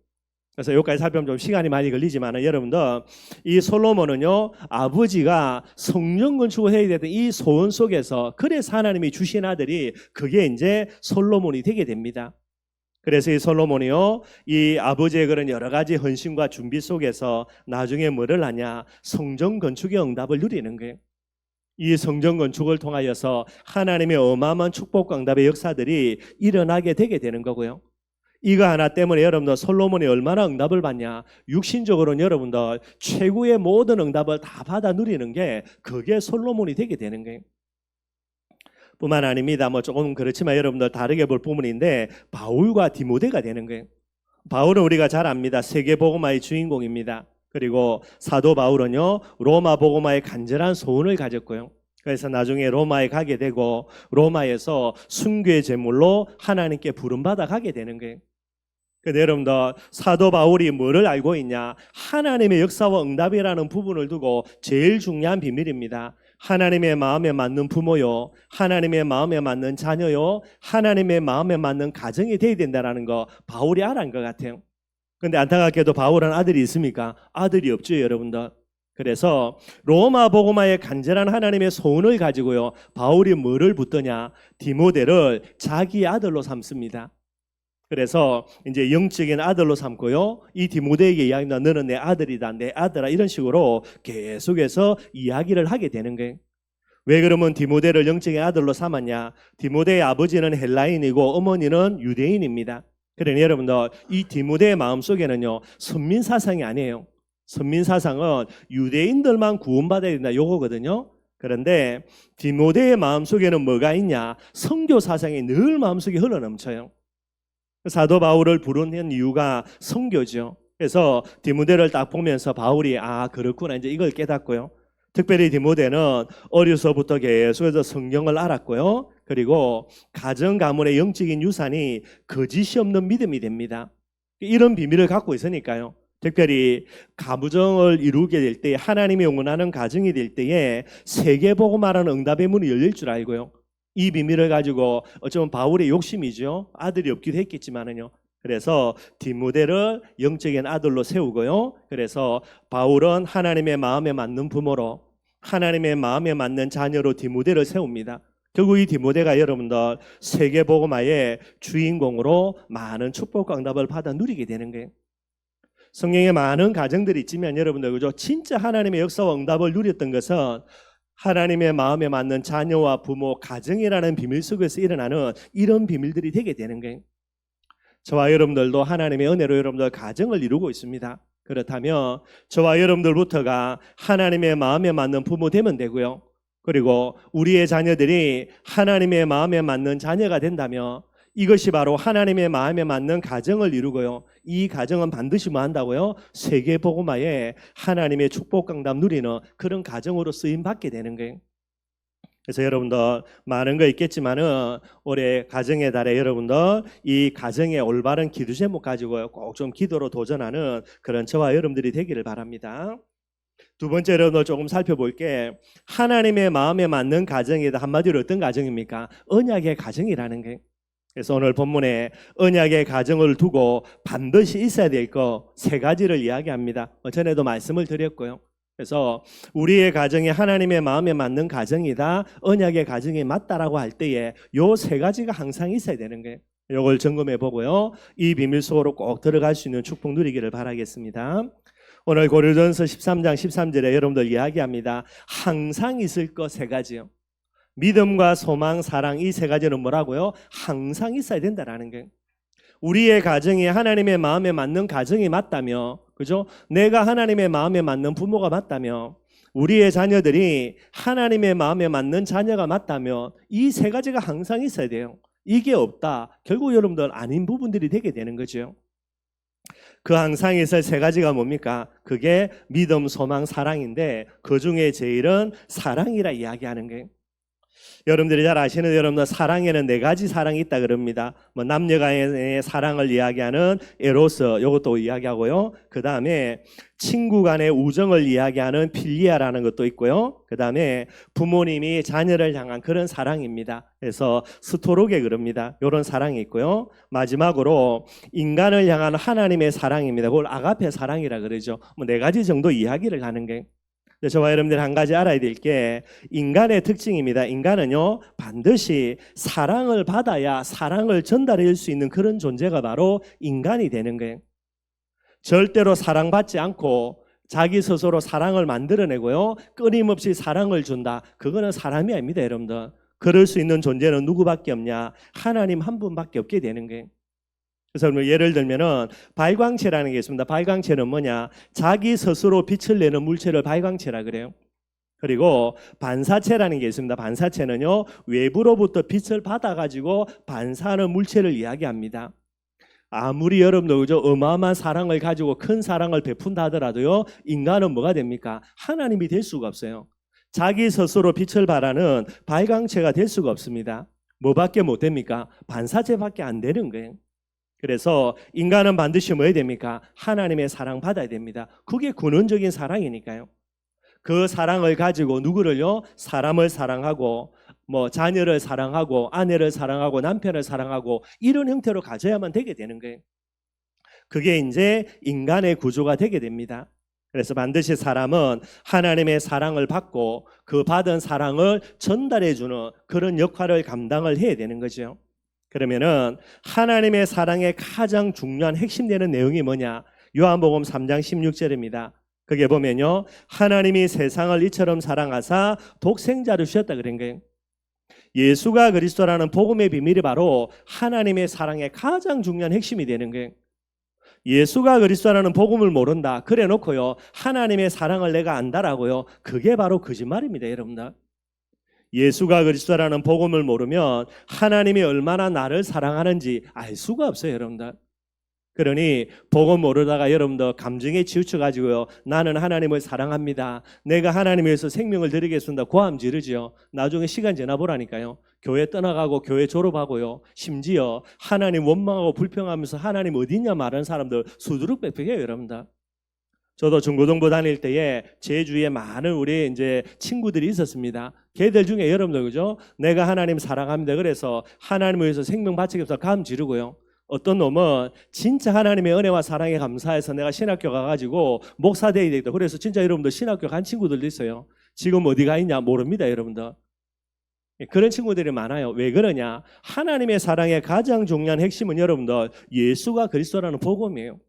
그래서 여기까지 살펴보면 좀 시간이 많이 걸리지만 여러분들, 이 솔로몬은요, 아버지가 성전 건축을 해야 되던 이 소원 속에서, 그래서 하나님이 주신 아들이 그게 이제 솔로몬이 되게 됩니다. 그래서 이 솔로몬이요, 이 아버지의 그런 여러 가지 헌신과 준비 속에서 나중에 뭐를 하냐? 성전 건축의 응답을 누리는 거예요. 이 성전 건축을 통하여서 하나님의 어마어마한 축복과 응답의 역사들이 일어나게 되게 되는 거고요. 이거 하나 때문에 여러분들 솔로몬이 얼마나 응답을 받냐? 육신적으로는 여러분들 최고의 모든 응답을 다 받아 누리는 게 그게 솔로몬이 되게 되는 거예요. 뿐만 아닙니다. 조금 그렇지만 여러분들 다르게 볼 부분인데, 바울과 디모데가 되는 거예요. 바울은 우리가 잘 압니다. 세계 복음화의 주인공입니다. 그리고 사도 바울은요, 로마 복음화의 간절한 소원을 가졌고요. 그래서 나중에 로마에 가게 되고 로마에서 순교의 제물로 하나님께 부름받아 가게 되는 거예요. 근데 여러분들 사도 바울이 뭐를 알고 있냐? 하나님의 역사와 응답이라는 부분을 두고 제일 중요한 비밀입니다. 하나님의 마음에 맞는 부모요, 하나님의 마음에 맞는 자녀요, 하나님의 마음에 맞는 가정이 되어야 된다는 거 바울이 알아낸 것 같아요. 그런데 안타깝게도 바울은 아들이 있습니까? 아들이 없죠, 여러분들. 그래서 로마 복음화의 간절한 하나님의 소원을 가지고요, 바울이 뭐를 붙드냐? 디모데를 자기 아들로 삼습니다. 그래서 이제 영적인 아들로 삼고요, 이 디모데에게 이야기합니다. 너는 내 아들이다, 내 아들아, 이런 식으로 계속해서 이야기를 하게 되는 거예요. 왜 그러면 디모데를 영적인 아들로 삼았냐? 디모데의 아버지는 헬라인이고 어머니는 유대인입니다. 그러니 여러분들 이 디모데의 마음속에는요, 선민사상이 아니에요. 선민사상은 유대인들만 구원받아야 된다, 요거거든요. 그런데 디모데의 마음속에는 뭐가 있냐? 선교사상이 늘 마음속에 흘러넘쳐요. 사도 바울을 부르는 이유가 선교죠. 그래서 디모데를 딱 보면서 바울이 그렇구나, 이제 이걸 깨닫고요. 특별히 디모데는 어려서부터 계속해서 성경을 알았고요. 그리고 가정 가문의 영적인 유산이 거짓이 없는 믿음이 됩니다. 이런 비밀을 갖고 있으니까요. 특별히 가부정을 이루게 될 때, 하나님이 원하는 가정이 될 때에 세계복음화라는 응답의 문이 열릴 줄 알고요. 이 비밀을 가지고 어쩌면 바울의 욕심이죠. 아들이 없기도 했겠지만은요. 그래서 디모데를 영적인 아들로 세우고요. 그래서 바울은 하나님의 마음에 맞는 부모로, 하나님의 마음에 맞는 자녀로 디모데를 세웁니다. 결국 이 디모데가 여러분들 세계복음화의 주인공으로 많은 축복과 응답을 받아 누리게 되는 거예요. 성경에 많은 가정들이 있지만 여러분들 그죠? 진짜 하나님의 역사와 응답을 누렸던 것은 하나님의 마음에 맞는 자녀와 부모, 가정이라는 비밀 속에서 일어나는 이런 비밀들이 되게 되는 거예요. 저와 여러분들도 하나님의 은혜로 여러분들 가정을 이루고 있습니다. 그렇다면 저와 여러분들부터가 하나님의 마음에 맞는 부모 되면 되고요. 그리고 우리의 자녀들이 하나님의 마음에 맞는 자녀가 된다면 이것이 바로 하나님의 마음에 맞는 가정을 이루고요. 이 가정은 반드시 뭐 한다고요? 세계복음화에 하나님의 축복 강담 누리는 그런 가정으로 쓰임 받게 되는 거예요. 그래서 여러분들 많은 거 있겠지만은 올해 가정의 달에 여러분들 이 가정의 올바른 기도 제목 가지고요 꼭 좀 기도로 도전하는 그런 저와 여러분들이 되기를 바랍니다. 두 번째 여러분들 조금 살펴볼게. 하나님의 마음에 맞는 가정이다. 한마디로 어떤 가정입니까? 언약의 가정이라는 게. 그래서 오늘 본문에 언약의 가정을 두고 반드시 있어야 될 거 세 가지를 이야기합니다. 전에도 말씀을 드렸고요. 그래서 우리의 가정이 하나님의 마음에 맞는 가정이다, 언약의 가정이 맞다라고 할 때에 요 세 가지가 항상 있어야 되는 거예요. 이걸 점검해 보고요. 이 비밀 속으로 꼭 들어갈 수 있는 축복 누리기를 바라겠습니다. 오늘 고린도전서 13장 13절에 여러분들 이야기합니다. 항상 있을 거 세 가지요. 믿음과 소망, 사랑 이 세 가지는 뭐라고요? 항상 있어야 된다라는 거예요. 우리의 가정이 하나님의 마음에 맞는 가정이 맞다며, 그죠? 내가 하나님의 마음에 맞는 부모가 맞다며, 우리의 자녀들이 하나님의 마음에 맞는 자녀가 맞다며, 이 세 가지가 항상 있어야 돼요. 이게 없다. 결국 여러분들 아닌 부분들이 되게 되는 거죠. 그 항상 있을 세 가지가 뭡니까? 그게 믿음, 소망, 사랑인데 그 중에 제일은 사랑이라 이야기하는 거예요. 여러분들이 잘 아시는 여러분들 사랑에는 네 가지 사랑이 있다 그럽니다. 뭐 남녀 간의 사랑을 이야기하는 에로스 이것도 이야기하고요. 그 다음에 친구 간의 우정을 이야기하는 필리아라는 것도 있고요. 그 다음에 부모님이 자녀를 향한 그런 사랑입니다. 그래서 스토로게 그럽니다. 이런 사랑이 있고요. 마지막으로 인간을 향한 하나님의 사랑입니다. 그걸 아가페 사랑이라 그러죠. 뭐 네 가지 정도 이야기를 하는 게. 저와 여러분들 한 가지 알아야 될 게 인간의 특징입니다. 인간은요 반드시 사랑을 받아야 사랑을 전달해 줄 수 있는 그런 존재가 바로 인간이 되는 거예요. 절대로 사랑받지 않고 자기 스스로 사랑을 만들어내고요 끊임없이 사랑을 준다. 그거는 사람이 아닙니다, 여러분들. 그럴 수 있는 존재는 누구밖에 없냐? 하나님 한 분밖에 없게 되는 거예요. 그래서 예를 들면은 발광체라는 게 있습니다. 발광체는 뭐냐? 자기 스스로 빛을 내는 물체를 발광체라 그래요. 그리고 반사체라는 게 있습니다. 반사체는요 외부로부터 빛을 받아가지고 반사하는 물체를 이야기합니다. 아무리 여러분들 그죠 어마어마한 사랑을 가지고 큰 사랑을 베푼다 하더라도요 인간은 뭐가 됩니까? 하나님이 될 수가 없어요. 자기 스스로 빛을 발하는 발광체가 될 수가 없습니다. 뭐밖에 못 됩니까? 반사체밖에 안 되는 거예요. 그래서 인간은 반드시 뭐 해야 됩니까? 하나님의 사랑 받아야 됩니다. 그게 근원적인 사랑이니까요. 그 사랑을 가지고 누구를요? 사람을 사랑하고 뭐 자녀를 사랑하고 아내를 사랑하고 남편을 사랑하고 이런 형태로 가져야만 되게 되는 거예요. 그게 이제 인간의 구조가 되게 됩니다. 그래서 반드시 사람은 하나님의 사랑을 받고 그 받은 사랑을 전달해 주는 그런 역할을 감당을 해야 되는 거죠. 그러면은 하나님의 사랑의 가장 중요한 핵심되는 내용이 뭐냐? 요한복음 3장 16절입니다. 거기에 보면요. 하나님이 세상을 이처럼 사랑하사 독생자를 주셨다 그런 거예요. 예수가 그리스도라는 복음의 비밀이 바로 하나님의 사랑의 가장 중요한 핵심이 되는 거예요. 예수가 그리스도라는 복음을 모른다. 그래 놓고요. 하나님의 사랑을 내가 안다라고요. 그게 바로 거짓말입니다, 여러분들. 예수가 그리스도라는 복음을 모르면 하나님이 얼마나 나를 사랑하는지 알 수가 없어요, 여러분들. 그러니 복음 모르다가 여러분들 감정에 치우쳐가지고요 나는 하나님을 사랑합니다, 내가 하나님 위해서 생명을 드리겠습니다 고함 지르지요. 나중에 시간 지나 보라니까요 교회 떠나가고 교회 졸업하고요 심지어 하나님 원망하고 불평하면서 하나님 어디냐 말하는 사람들 수두룩백백해요, 여러분들. 저도 중고등부 다닐 때에 제 주위에 많은 우리 이제 친구들이 있었습니다. 걔들 중에 여러분들 그죠? 내가 하나님 사랑합니다. 그래서 하나님을 위해서 생명 바치겠다 감 지르고요. 어떤 놈은 진짜 하나님의 은혜와 사랑에 감사해서 내가 신학교 가가지고 목사 돼야 되겠다. 그래서 진짜 여러분들 신학교 간 친구들도 있어요. 지금 어디 가 있냐 모릅니다, 여러분들. 그런 친구들이 많아요. 왜 그러냐? 하나님의 사랑의 가장 중요한 핵심은 여러분들 예수가 그리스도라는 복음이에요.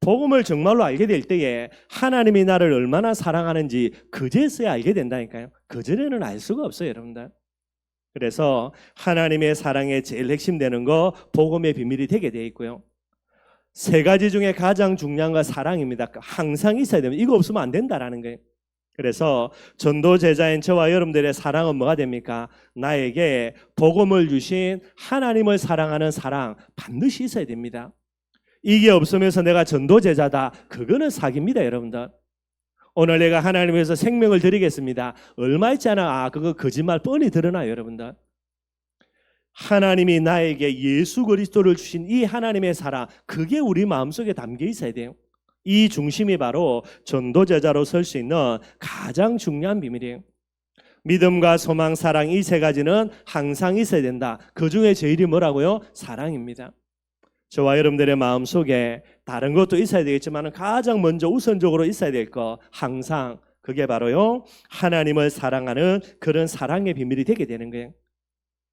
복음을 정말로 알게 될 때에 하나님이 나를 얼마나 사랑하는지 그제서야 알게 된다니까요. 그전에는 알 수가 없어요, 여러분들. 그래서 하나님의 사랑의 제일 핵심 되는 거 복음의 비밀이 되게 되어 있고요. 세 가지 중에 가장 중요한 건 사랑입니다. 항상 있어야 됩니다. 이거 없으면 안 된다라는 거예요. 그래서 전도 제자인 저와 여러분들의 사랑은 뭐가 됩니까? 나에게 복음을 주신 하나님을 사랑하는 사랑 반드시 있어야 됩니다. 이게 없으면서 내가 전도 제자다. 그거는 사기입니다, 여러분들. 오늘 내가 하나님 위해서 생명을 드리겠습니다. 얼마 있잖아. 그거 거짓말 뻔히 드러나요, 여러분들. 하나님이 나에게 예수 그리스도를 주신 이 하나님의 사랑, 그게 우리 마음속에 담겨 있어야 돼요. 이 중심이 바로 전도 제자로 설 수 있는 가장 중요한 비밀이에요. 믿음과 소망, 사랑 이 세 가지는 항상 있어야 된다. 그 중에 제일이 뭐라고요? 사랑입니다. 저와 여러분들의 마음속에 다른 것도 있어야 되겠지만 가장 먼저 우선적으로 있어야 될 거 항상 그게 바로요 하나님을 사랑하는 그런 사랑의 비밀이 되게 되는 거예요.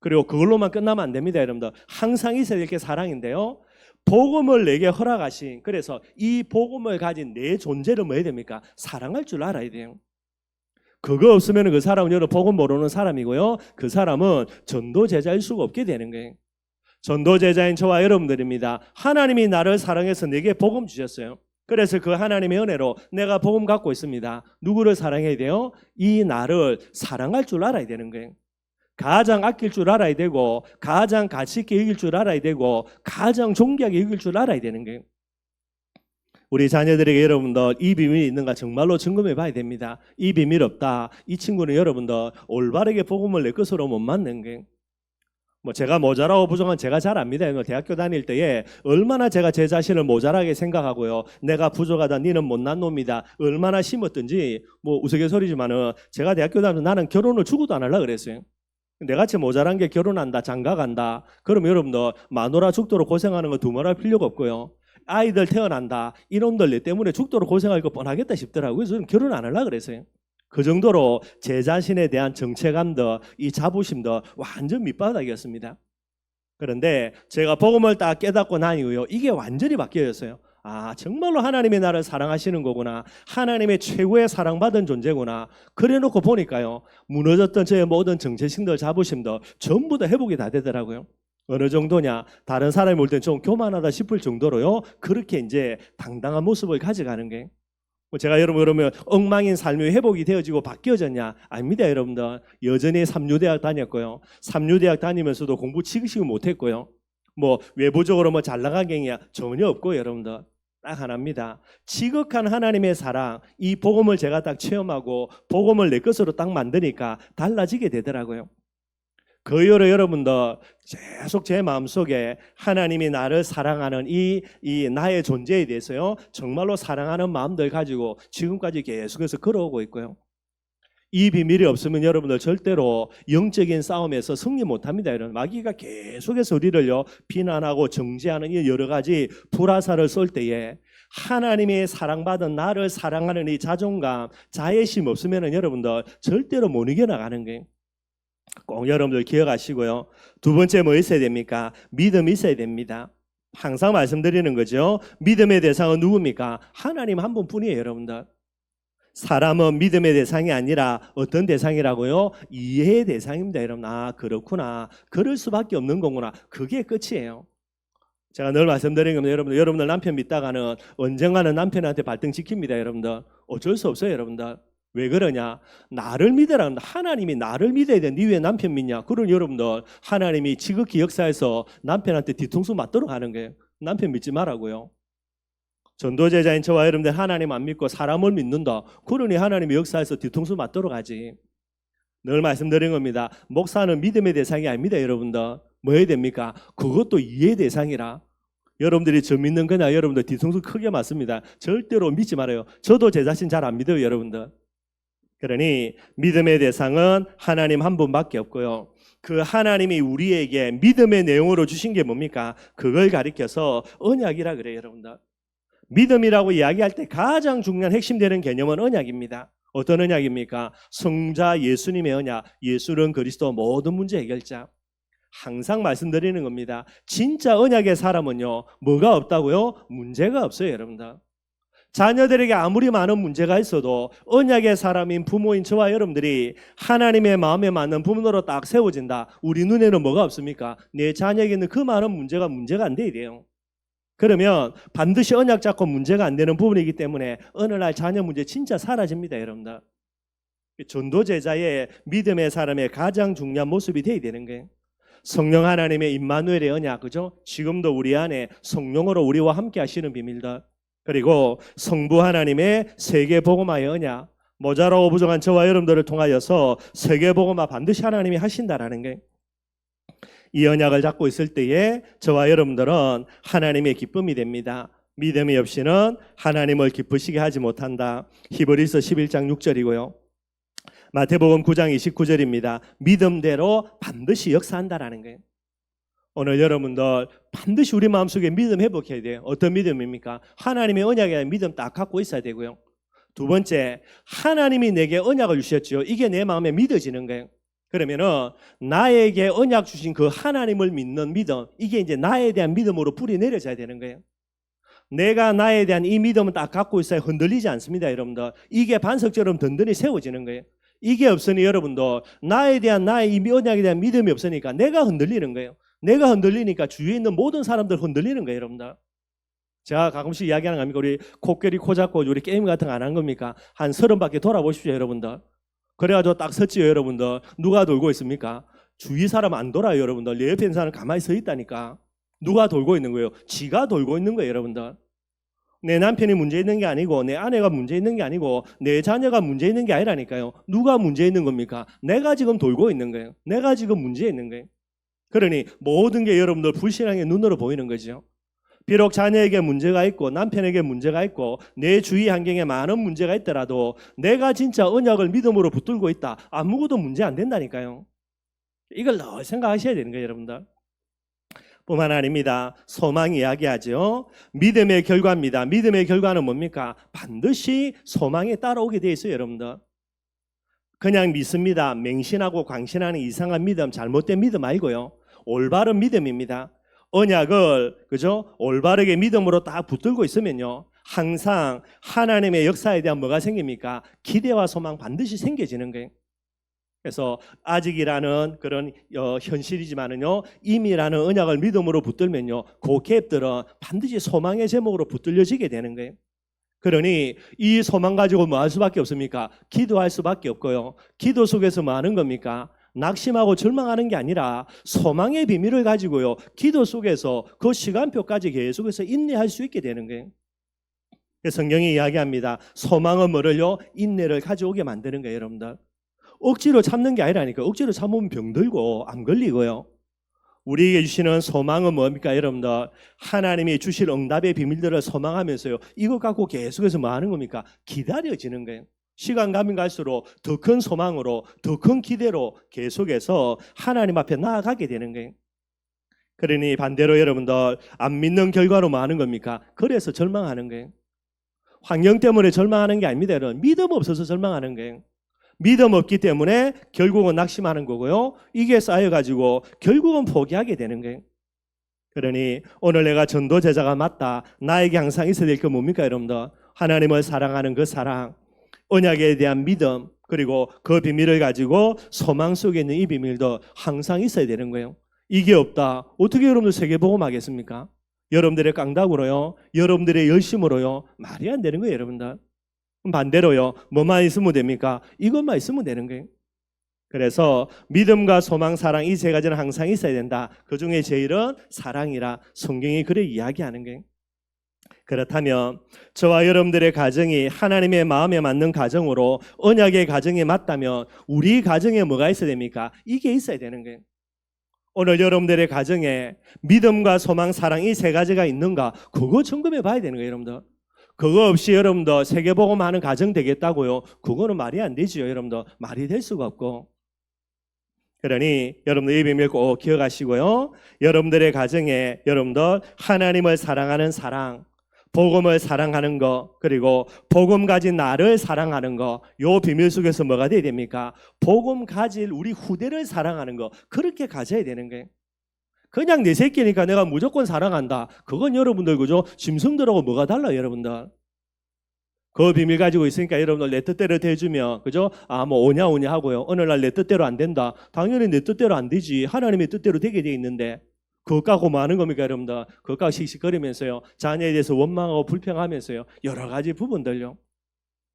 그리고 그걸로만 끝나면 안 됩니다, 여러분들. 항상 있어야 될 게 사랑인데요. 복음을 내게 허락하신, 그래서 이 복음을 가진 내 존재를 뭐 해야 됩니까? 사랑할 줄 알아야 돼요. 그거 없으면 그 사람은 여러분 복음 모르는 사람이고요. 그 사람은 전도 제자일 수가 없게 되는 거예요. 전도 제자인 저와 여러분들입니다. 하나님이 나를 사랑해서 내게 복음 주셨어요. 그래서 그 하나님의 은혜로 내가 복음 갖고 있습니다. 누구를 사랑해야 돼요? 이 나를 사랑할 줄 알아야 되는 거예요. 가장 아낄 줄 알아야 되고 가장 가치 있게 여길 줄 알아야 되고 가장 존귀하게 여길 줄 알아야 되는 거예요. 우리 자녀들에게 여러분들 이 비밀이 있는가 정말로 점검해 봐야 됩니다. 이 비밀 없다. 이 친구는 여러분들 올바르게 복음을 내 것으로 못 만든 거예요. 제가 모자라고 부족한 제가 잘 압니다. 대학교 다닐 때에 얼마나 제가 제 자신을 모자라게 생각하고요. 내가 부족하다, 니는 못난 놈이다. 얼마나 심었든지 우스갯소리지만은 제가 대학교 다니면서 나는 결혼을 죽어도 안 하려고 그랬어요. 내같이 모자란 게 결혼한다, 장가간다. 그러면 여러분들 마누라 죽도록 고생하는 거 두말할 필요가 없고요. 아이들 태어난다. 이놈들 내 때문에 죽도록 고생할 거 뻔하겠다 싶더라고요. 그래서 저는 결혼 안 하려고 그랬어요. 그 정도로 제 자신에 대한 정체감도 이 자부심도 완전 밑바닥이었습니다. 그런데 제가 복음을 딱 깨닫고 난 이후에 이게 완전히 바뀌어졌어요. 정말로 하나님이 나를 사랑하시는 거구나. 하나님의 최고의 사랑받은 존재구나. 그래 놓고 보니까요. 무너졌던 저의 모든 정체심들, 자부심도 전부 다 회복이 다 되더라고요. 어느 정도냐? 다른 사람이 볼 땐 좀 교만하다 싶을 정도로요. 그렇게 이제 당당한 모습을 가져가는 게. 제가 여러분 그러면 엉망인 삶이 회복이 되어지고 바뀌어졌냐? 아닙니다, 여러분들. 여전히 삼류대학 다녔고요. 삼류대학 다니면서도 공부 치기시고 못했고요. 외부적으로 잘 나간 경이야 전혀 없고 여러분들 딱 하나입니다. 지극한 하나님의 사랑, 이 복음을 제가 딱 체험하고 복음을 내 것으로 딱 만드니까 달라지게 되더라고요. 그 이후로 여러분들 계속 제 마음속에 하나님이 나를 사랑하는 이 나의 존재에 대해서요 정말로 사랑하는 마음들 가지고 지금까지 계속해서 걸어오고 있고요. 이 비밀이 없으면 여러분들 절대로 영적인 싸움에서 승리 못합니다. 이런 마귀가 계속해서 우리를요 비난하고 정죄하는 이 여러 가지 불화살을 쏠 때에 하나님의 사랑받은 나를 사랑하는 이 자존감, 자애심 없으면 여러분들 절대로 못 이겨나가는 거예요. 꼭 여러분들 기억하시고요. 두 번째 뭐 있어야 됩니까? 믿음이 있어야 됩니다. 항상 말씀드리는 거죠. 믿음의 대상은 누굽니까? 하나님 한 분뿐이에요, 여러분들. 사람은 믿음의 대상이 아니라 어떤 대상이라고요? 이해의 대상입니다, 여러분. 그렇구나. 그럴 수밖에 없는 거구나. 그게 끝이에요. 제가 늘 말씀드리는 겁니다. 여러분들 남편 믿다가는 언젠가는 남편한테 발등 지킵니다, 여러분들. 어쩔 수 없어요, 여러분들. 왜 그러냐? 나를 믿으라. 하나님이 나를 믿어야 돼. 니 왜 남편 믿냐? 그런 여러분들 하나님이 지극히 역사에서 남편한테 뒤통수 맞도록 하는 거예요. 남편 믿지 말라고요. 전도제자인 저와 여러분들 하나님 안 믿고 사람을 믿는다. 그러니 하나님이 역사에서 뒤통수 맞도록 하지. 늘 말씀드린 겁니다. 목사는 믿음의 대상이 아닙니다, 여러분들. 뭐 해야 됩니까? 그것도 이해의 대상이라. 여러분들이 저 믿는 거냐? 여러분들 뒤통수 크게 맞습니다. 절대로 믿지 말아요. 저도 제 자신 잘 안 믿어요, 여러분들. 그러니 믿음의 대상은 하나님 한 분밖에 없고요. 그 하나님이 우리에게 믿음의 내용으로 주신 게 뭡니까? 그걸 가리켜서 언약이라 그래요, 여러분들. 믿음이라고 이야기할 때 가장 중요한 핵심되는 개념은 언약입니다. 어떤 언약입니까? 성자 예수님의 언약, 예수는 그리스도 모든 문제 해결자. 항상 말씀드리는 겁니다. 진짜 언약의 사람은요, 뭐가 없다고요? 문제가 없어요, 여러분들. 자녀들에게 아무리 많은 문제가 있어도 언약의 사람인 부모인 저와 여러분들이 하나님의 마음에 맞는 부모로 딱 세워진다. 우리 눈에는 뭐가 없습니까? 내 자녀에게 있는 그 많은 문제가 안 돼야 돼요. 그러면 반드시 언약 잡고 문제가 안 되는 부분이기 때문에 어느 날 자녀 문제 진짜 사라집니다, 여러분들. 전도 제자의 믿음의 사람의 가장 중요한 모습이 돼야 되는 거예요. 성령 하나님의 임마누엘의 언약, 그죠? 지금도 우리 안에 성령으로 우리와 함께 하시는 비밀들. 그리고 성부 하나님의 세계복음화의 언약, 모자라고 부족한 저와 여러분들을 통하여서 세계복음화 반드시 하나님이 하신다라는 게, 이 언약을 잡고 있을 때에 저와 여러분들은 하나님의 기쁨이 됩니다. 믿음이 없이는 하나님을 기쁘시게 하지 못한다. 히브리서 11장 6절이고요. 마태복음 9장 29절입니다. 믿음대로 반드시 역사한다라는 거예요. 오늘 여러분들 반드시 우리 마음속에 믿음 회복해야 돼요. 어떤 믿음입니까? 하나님의 언약에 대한 믿음 딱 갖고 있어야 되고요. 두 번째, 하나님이 내게 언약을 주셨죠. 이게 내 마음에 믿어지는 거예요. 그러면은 나에게 언약 주신 그 하나님을 믿는 믿음, 이게 이제 나에 대한 믿음으로 뿌리 내려져야 되는 거예요. 내가 나에 대한 이 믿음을 딱 갖고 있어야 흔들리지 않습니다, 여러분들. 이게 반석처럼 든든히 세워지는 거예요. 이게 없으니 여러분들 나에 대한 나의 이 언약에 대한 믿음이 없으니까 내가 흔들리는 거예요. 내가 흔들리니까 주위에 있는 모든 사람들 흔들리는 거예요, 여러분들. 제가 가끔씩 이야기하는 겁니까? 우리 코끼리 코 잡고 우리 게임 같은 거 안 한 겁니까? 한 30바퀴 돌아보십시오, 여러분들. 그래가지고 딱 섰지요, 여러분들. 누가 돌고 있습니까? 주위 사람 안 돌아요, 여러분들. 내 옆에 있는 사람 가만히 서 있다니까. 누가 돌고 있는 거예요? 지가 돌고 있는 거예요, 여러분들. 내 남편이 문제 있는 게 아니고 내 아내가 문제 있는 게 아니고 내 자녀가 문제 있는 게 아니라니까요. 누가 문제 있는 겁니까? 내가 지금 돌고 있는 거예요. 내가 지금 문제 있는 거예요. 그러니 모든 게 여러분들 불신앙의 눈으로 보이는 거죠. 비록 자녀에게 문제가 있고 남편에게 문제가 있고 내 주위 환경에 많은 문제가 있더라도 내가 진짜 언약을 믿음으로 붙들고 있다. 아무것도 문제 안 된다니까요. 이걸 늘 생각하셔야 되는 거예요, 여러분들. 뿐만 아닙니다. 소망 이야기하죠. 믿음의 결과입니다. 믿음의 결과는 뭡니까? 반드시 소망에 따라오게 돼 있어요, 여러분들. 그냥 믿습니다. 맹신하고 광신하는 이상한 믿음, 잘못된 믿음 아니고요. 올바른 믿음입니다. 언약을 그죠? 올바르게 믿음으로 딱 붙들고 있으면요. 항상 하나님의 역사에 대한 뭐가 생깁니까? 기대와 소망 반드시 생겨지는 거예요. 그래서 아직이라는 그런 현실이지만은요, 이미라는 언약을 믿음으로 붙들면요, 그 갭들은 반드시 소망의 제목으로 붙들려지게 되는 거예요. 그러니 이 소망 가지고 뭐 할 수밖에 없습니까? 기도할 수밖에 없고요. 기도 속에서 뭐 하는 겁니까? 낙심하고 절망하는 게 아니라 소망의 비밀을 가지고요, 기도 속에서 그 시간표까지 계속해서 인내할 수 있게 되는 거예요. 성경이 이야기합니다. 소망은 뭐를요? 인내를 가져오게 만드는 거예요, 여러분들. 억지로 참는 게 아니라니까. 억지로 참으면 병들고 암 걸리고요. 우리에게 주시는 소망은 뭡니까, 여러분들? 하나님이 주실 응답의 비밀들을 소망하면서요, 이것 갖고 계속해서 뭐 하는 겁니까? 기다려지는 거예요. 시간 가면 갈수록 더 큰 소망으로, 더 큰 기대로 계속해서 하나님 앞에 나아가게 되는 거예요. 그러니 반대로 여러분들 안 믿는 결과로 뭐 하는 겁니까? 그래서 절망하는 거예요. 환경 때문에 절망하는 게 아닙니다, 여러분. 믿음 없어서 절망하는 거예요. 믿음 없기 때문에 결국은 낙심하는 거고요. 이게 쌓여가지고 결국은 포기하게 되는 거예요. 그러니 오늘 내가 전도 제자가 맞다. 나에게 항상 있어야 될 게 뭡니까, 여러분들? 하나님을 사랑하는 그 사랑, 언약에 대한 믿음, 그리고 그 비밀을 가지고 소망 속에 있는 이 비밀도 항상 있어야 되는 거예요. 이게 없다. 어떻게 여러분들 세계복음 하겠습니까? 여러분들의 깡다구로요, 여러분들의 열심으로요, 말이 안 되는 거예요, 여러분들. 반대로요, 뭐만 있으면 됩니까? 이것만 있으면 되는 거예요. 그래서 믿음과 소망, 사랑, 이 세 가지는 항상 있어야 된다. 그 중에 제일은 사랑이라 성경이 그래 이야기하는 거예요. 그렇다면 저와 여러분들의 가정이 하나님의 마음에 맞는 가정으로 언약의 가정에 맞다면 우리 가정에 뭐가 있어야 됩니까? 이게 있어야 되는 거예요. 오늘 여러분들의 가정에 믿음과 소망, 사랑 이 세 가지가 있는가? 그거 점검해 봐야 되는 거예요, 여러분들. 그거 없이 여러분들 세계복음하는 가정 되겠다고요? 그거는 말이 안 되지요, 여러분들. 말이 될 수가 없고. 그러니 여러분들 이 비밀 꼭 기억하시고요. 여러분들의 가정에 여러분들 하나님을 사랑하는 사랑, 복음을 사랑하는 거, 그리고 복음 가진 나를 사랑하는 거, 요 비밀 속에서 뭐가 돼야 됩니까? 복음 가질 우리 후대를 사랑하는 거, 그렇게 가져야 되는 거예요. 그냥 내 새끼니까 내가 무조건 사랑한다. 그건 여러분들 그죠? 짐승들하고 뭐가 달라요, 여러분들? 그 비밀 가지고 있으니까 여러분들 내 뜻대로 대주면 그죠? 뭐 오냐 하고요. 어느 날 내 뜻대로 안 된다. 당연히 내 뜻대로 안 되지. 하나님의 뜻대로 되게 돼 있는데 그것 갖고 뭐 하는 겁니까, 여러분들? 그것 갖고 씩씩거리면서요. 자녀에 대해서 원망하고 불평하면서요. 여러 가지 부분들요.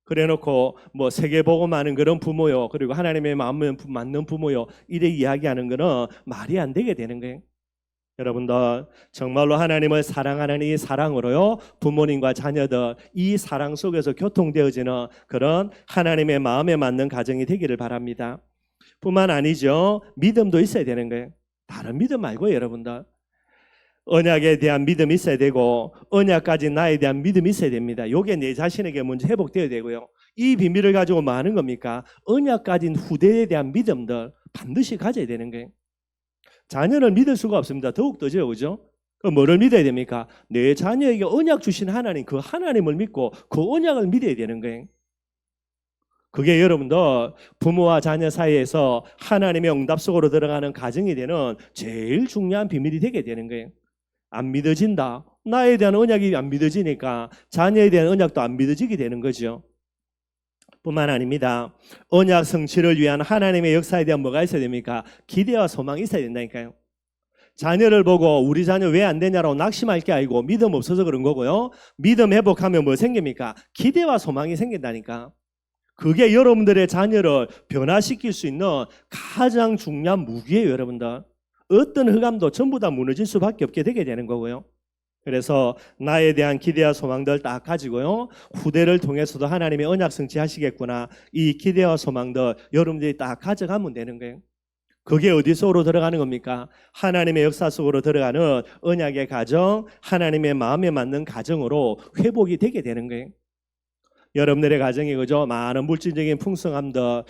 그래놓고 뭐 세계복음하는 그런 부모요. 그리고 하나님의 마음에 맞는 부모요. 이래 이야기하는 거는 말이 안 되게 되는 거예요. 여러분들 정말로 하나님을 사랑하는 이 사랑으로요, 부모님과 자녀들 이 사랑 속에서 교통되어지는 그런 하나님의 마음에 맞는 가정이 되기를 바랍니다. 뿐만 아니죠, 믿음도 있어야 되는 거예요. 다른 믿음 말고 여러분들 언약에 대한 믿음이 있어야 되고 언약 가진 나에 대한 믿음이 있어야 됩니다. 이게 내 자신에게 먼저 회복되어야 되고요. 이 비밀을 가지고 뭐 하는 겁니까? 언약 가진 후대에 대한 믿음들 반드시 가져야 되는 거예요. 자녀를 믿을 수가 없습니다. 더욱더죠, 그죠? 뭐를 믿어야 됩니까? 내 자녀에게 언약 주신 하나님, 그 하나님을 믿고 그 언약을 믿어야 되는 거예요. 그게 여러분들 부모와 자녀 사이에서 하나님의 응답 속으로 들어가는 가정이 되는 제일 중요한 비밀이 되게 되는 거예요. 안 믿어진다. 나에 대한 언약이 안 믿어지니까 자녀에 대한 언약도 안 믿어지게 되는 거죠. 뿐만 아닙니다. 언약 성취를 위한 하나님의 역사에 대한 뭐가 있어야 됩니까? 기대와 소망이 있어야 된다니까요. 자녀를 보고 우리 자녀 왜 안 되냐라고 낙심할 게 아니고 믿음 없어서 그런 거고요. 믿음 회복하면 뭐 생깁니까? 기대와 소망이 생긴다니까. 그게 여러분들의 자녀를 변화시킬 수 있는 가장 중요한 무기예요, 여러분들. 어떤 흑암도 전부 다 무너질 수밖에 없게 되게 되는 거고요. 그래서 나에 대한 기대와 소망들 딱 가지고요, 후대를 통해서도 하나님의 언약 성취하시겠구나, 이 기대와 소망들 여러분들이 딱 가져가면 되는 거예요. 그게 어디 속으로 들어가는 겁니까? 하나님의 역사 속으로 들어가는 언약의 가정, 하나님의 마음에 맞는 가정으로 회복이 되게 되는 거예요. 여러분들의 가정이 그죠? 많은 물질적인 풍성함들,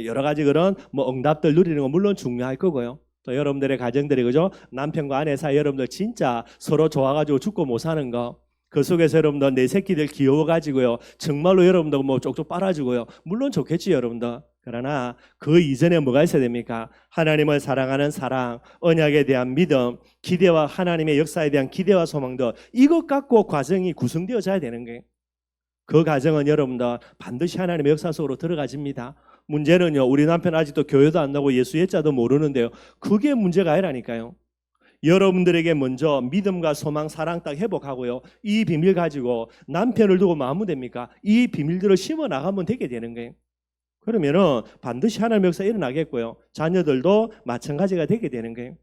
여러 가지 그런 뭐 응답들 누리는 건 물론 중요할 거고요. 또 여러분들의 가정들이 그죠? 남편과 아내 사이 여러분들 진짜 서로 좋아가지고 죽고 못 사는 거, 그 속에서 여러분들 내 새끼들 귀여워가지고요, 정말로 여러분들 뭐 쪽쪽 빨아주고요, 물론 좋겠지 여러분들. 그러나 그 이전에 뭐가 있어야 됩니까? 하나님을 사랑하는 사랑, 언약에 대한 믿음, 기대와 하나님의 역사에 대한 기대와 소망들, 이것 갖고 과정이 구성되어져야 되는 거예요. 그 가정은 여러분들 반드시 하나님의 역사 속으로 들어가집니다. 문제는요, 우리 남편 아직도 교회도 안 나고 예수 예자도 모르는데요, 그게 문제가 아니라니까요. 여러분들에게 먼저 믿음과 소망, 사랑 딱 회복하고요, 이 비밀 가지고 남편을 두고 뭐 하면 됩니까? 이 비밀들을 심어 나가면 되게 되는 거예요. 그러면은 반드시 하나님의 역사 일어나겠고요, 자녀들도 마찬가지가 되게 되는 거예요.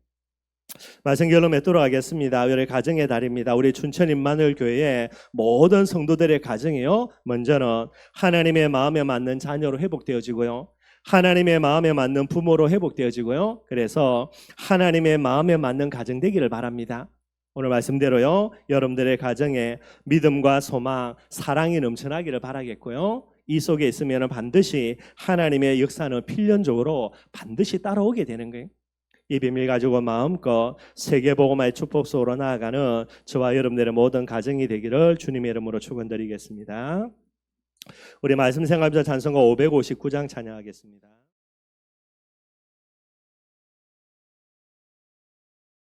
말씀 결론 맺도록 하겠습니다. 우리 가정의 달입니다. 우리 춘천 임마누엘교회의 모든 성도들의 가정이요, 먼저는 하나님의 마음에 맞는 자녀로 회복되어지고요, 하나님의 마음에 맞는 부모로 회복되어지고요, 그래서 하나님의 마음에 맞는 가정 되기를 바랍니다. 오늘 말씀대로요, 여러분들의 가정에 믿음과 소망, 사랑이 넘쳐나기를 바라겠고요, 이 속에 있으면 반드시 하나님의 역사는 필연적으로 반드시 따라오게 되는 거예요. 이 비밀 가지고 마음껏 세계복음화의 축복 속으로 나아가는 저와 여러분들의 모든 가정이 되기를 주님의 이름으로 축원드리겠습니다. 우리 말씀 생활자 찬송가 559장 찬양하겠습니다.